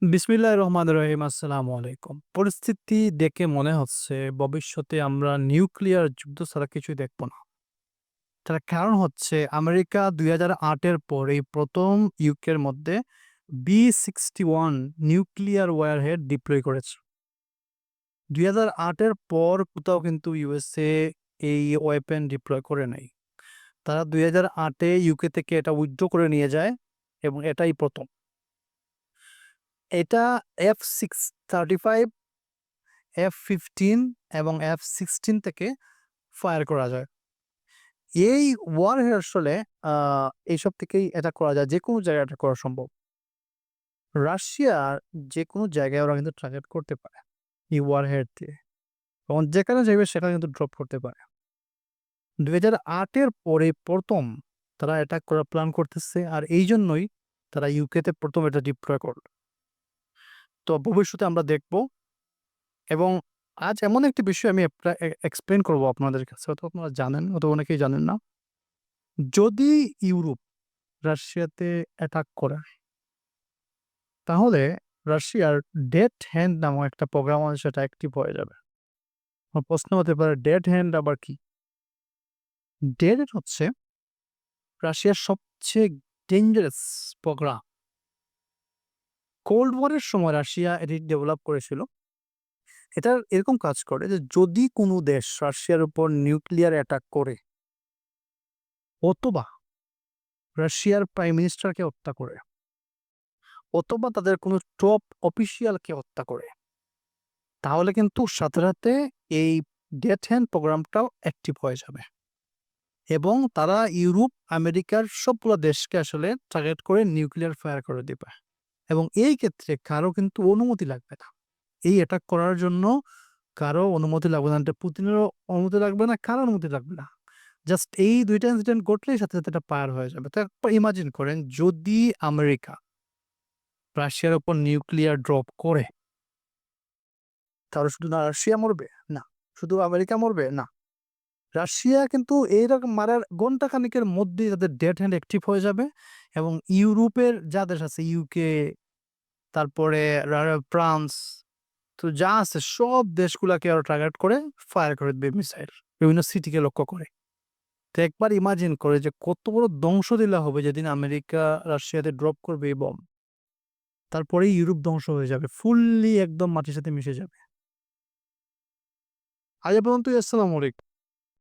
বিসমিল্লাহির রহমানির রহিম। আসসালামু আলাইকুম। পরিস্থিতি দেখে মনে হচ্ছে ভবিষ্যতে আমরা নিউক্লিয়ার যুদ্ধ ছাড়া কিছুই দেখব না। তার কারণ হচ্ছে আমেরিকা ২০০৮ এর পর এই ১ম ইউকের মধ্যে B-61 নিউক্লিয়ার ওয়ারহেড ডিপ্লয় করেছে। ২০০৮ এর পর কোথাও কিন্তু ইউএসএ এই ওয়েপন ডিপ্লয় করে নাই। তারা ২০০৮ এ ইউকে থেকে এটা উইথড্র করে নিয়ে যায় এবং এটাই ১ম। এটা F-35, F-15 এবং F-16 থেকে ফায়ার করা যায়। এই ওয়ারহেড আসলে আ এইসব থেকেই এটা করা যায়। যেকোনো জায়গায় এটা করা সম্ভব। রাশিয়ার যেকোনো জায়গায় ওরা কিন্তু টার্গেট করতে পারে এই ওয়ারহেড দিয়ে এবং যেখানে যাইবে সেখানে কিন্তু ড্রপ করতে পারে। ২০০৮ এর পরে ১ম তারা অ্যাটাক করার প্ল্যান করতেছে। আর এইজন্যই তারা ইউকেতে ১ম এটা ডিপ্লয় করল। তো ভবিষ্যতে আমরা দেখব এবং আজ এমন একটি বিষয় আমি এক্সপ্লেইন করব আপনাদের কাছে। হয়তো আপনারা জানেন, হয়তো অনেকেই জানেন না। যদি ইউরোপ রাশিয়াতে অ্যাটাক করে, তাহলে রাশিয়ার ডেড হ্যান্ড নামক একটা প্রোগ্রাম আছে সেটা অ্যাক্টিভ হয়ে যাবে। আমার প্রশ্ন হতে পারে ডেড হ্যান্ড আবার কি? ডেড হ্যান্ড হচ্ছে রাশিয়ার সবচেয়ে ডেঞ্জারাস প্রোগ্রাম। কোল্ড ওয়ার এর সময় রাশিয়া এটি ডেভেলপ করেছিল। এটা এরকম কাজ করে যে যদি কোনো দেশ রাশিয়ার উপর নিউক্লিয়ার অ্যাটাক করে অথবা রাশিয়ার প্রাইম মিনিস্টারকে হত্যা করে অথবা তাদের কোনো টপ অফিসিয়ালকে হত্যা করে, তাহলে কিন্তু সাথে, সাথে এই ডেথ হ্যান্ড প্রোগ্রামটাও অ্যাক্টিভ হয়ে যাবে এবং তারা ইউরোপ, আমেরিকার সবগুলা দেশকে আসলে টার্গেট করে নিউক্লিয়ার ফায়ার করে দিবে এবং এই ক্ষেত্রে কারো কিন্তু অনুমতি লাগবে না। এই অ্যাটাক করার জন্য কারো অনুমতি লাগবে না। পুতিনেরও অনুমতি লাগবে না, কারো অনুমতি লাগবে না। জাস্ট এই ২ টা ইনসিডেন্ট ঘটলেই সাথে, সাথে এটা ফায়ার হয়ে যাবে। তো একবার ইমাজিন করেন যদি আমেরিকা রাশিয়ার উপর নিউক্লিয়ার ড্রপ করে, তাহলে শুধু না রাশিয়া মরবে? না। শুধু আমেরিকা মরবে? না। রাশিয়া কিন্তু এইরকম মারার ঘন্টা খানেকের মধ্যেই তাদের ডেড হ্যান্ড অ্যাক্টিভ হয়ে যাবে এবং ইউরোপের যা দেশ আছে ইউকে, তারপরে ফ্রান্স, তো যা আছে সব দেশগুলাকে ওরা টার্গেট করে ফায়ার করে দিবে মিসাইল। বিভিন্ন সিটিকে লক্ষ্য করে। তো একবার ইমাজিন করে যে কত বড় ধ্বংসলীলা হবে যেদিন আমেরিকা রাশিয়াতে ড্রপ করবে এই বম। তারপরেই ইউরোপ ধ্বংস হয়ে যাবে। ফুললি একদম মাটির সাথে মিশে যাবে। আজ এ পর্যন্তই। আসসালামু আলাইকুম।